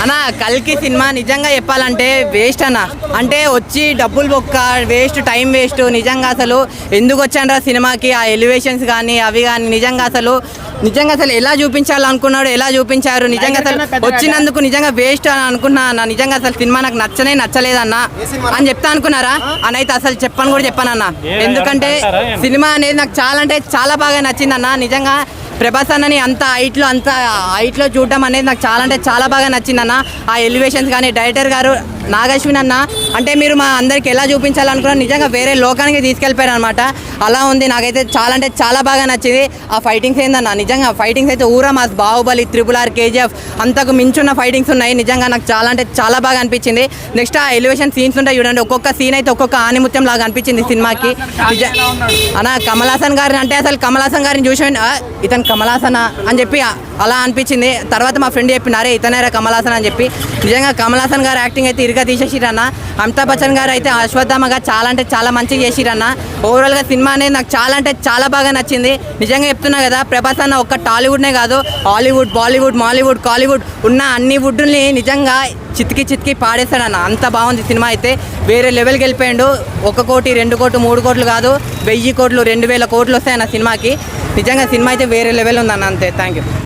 అన్న కల్కి సినిమా నిజంగా చెప్పాలంటే వేస్ట్ అన్న. అంటే వచ్చి డబ్బులు బొక్క, వేస్ట్, టైం వేస్ట్. నిజంగా అసలు ఎందుకు వచ్చానరా సినిమాకి, ఆ ఎలివేషన్స్ కానీ అవి కానీ నిజంగా అసలు ఎలా చూపించాలనుకున్నాడు, ఎలా చూపించారు. నిజంగా అసలు వచ్చినందుకు నిజంగా వేస్ట్ అని అనుకున్నా అన్న. నిజంగా అసలు సినిమా నాకు నచ్చలేదన్న అని చెప్తా అనుకున్నారా అని అయితే అసలు చెప్పానన్న. ఎందుకంటే సినిమా అనేది నాకు చాలా అంటే చాలా బాగా నచ్చిందన్న. నిజంగా ప్రభాస్ అన్నని అంత హైట్లో చూడడం అనేది నాకు చాలా అంటే చాలా బాగా నచ్చిందన్న. ఆ ఎలివేషన్స్ కానీ డైరెక్టర్ గారు నాగశ్విన్ అన్న అంటే మీరు మా అందరికి ఎలా చూపించాలనుకున్నారు, నిజంగా వేరే లోకానికి తీసుకెళ్ళిపోయారు అనమాట. అలా ఉంది. నాకైతే చాలా అంటే చాలా బాగా నచ్చింది. ఆ ఫైటింగ్స్ ఏందన్న, నిజంగా ఫైటింగ్స్ అయితే ఊరా మాస్, బాహుబలి, RRR, KGF అంతకు మించున్న ఫైటింగ్స్ ఉన్నాయి. నిజంగా నాకు చాలా అంటే చాలా బాగా అనిపించింది. నెక్స్ట్ ఆ ఎలివేషన్ సీన్స్ ఉంటాయి చూడండి, ఒక్కొక్క సీన్ అయితే ఒక్కొక్క ఆనిముత్యం లాగా అనిపించింది సినిమాకి. అన్న కమల్ హాసన్ గారిని అంటే అసలు కమల్ హాసన్ గారిని చూసి ఇతను కమల్ హాసన్ అని చెప్పి అలా అనిపించింది. తర్వాత మా ఫ్రెండ్ చెప్పినారే ఇతనేరా కమల్ హాసన్ అని చెప్పి. నిజంగా కమల్ హాసన్ గారు యాక్టింగ్ అయితే ఇరుగా తీసేసిరన్న. అమితాబ్ బచ్చన్ గారు అయితే అశ్వత్థామగా చాలా అంటే చాలా మంచిగా చేసిరన్న. ఓవరాల్గా సినిమా అనేది నాకు చాలా అంటే చాలా బాగా నచ్చింది. నిజంగా చెప్తున్నా కదా, ప్రభాస్ అన్న ఒక్క టాలీవుడ్నే కాదు, హాలీవుడ్, బాలీవుడ్, మాలీవుడ్, కాలీవుడ్ ఉన్న అన్ని వుడ్ని నిజంగా చితికి పాడేస్తాడన్న. అంత బాగుంది సినిమా అయితే. వేరే లెవెల్కి వెళ్ళిపోయాడు. 1 కోటి, 2 కోట్లు, 3 కోట్లు కాదు, 1000 కోట్లు, 2000 కోట్లు వస్తాయన్న సినిమాకి. నిజంగా సినిమా అయితే వేరే లెవెల్ ఉందన్న. అంతే. Thank you.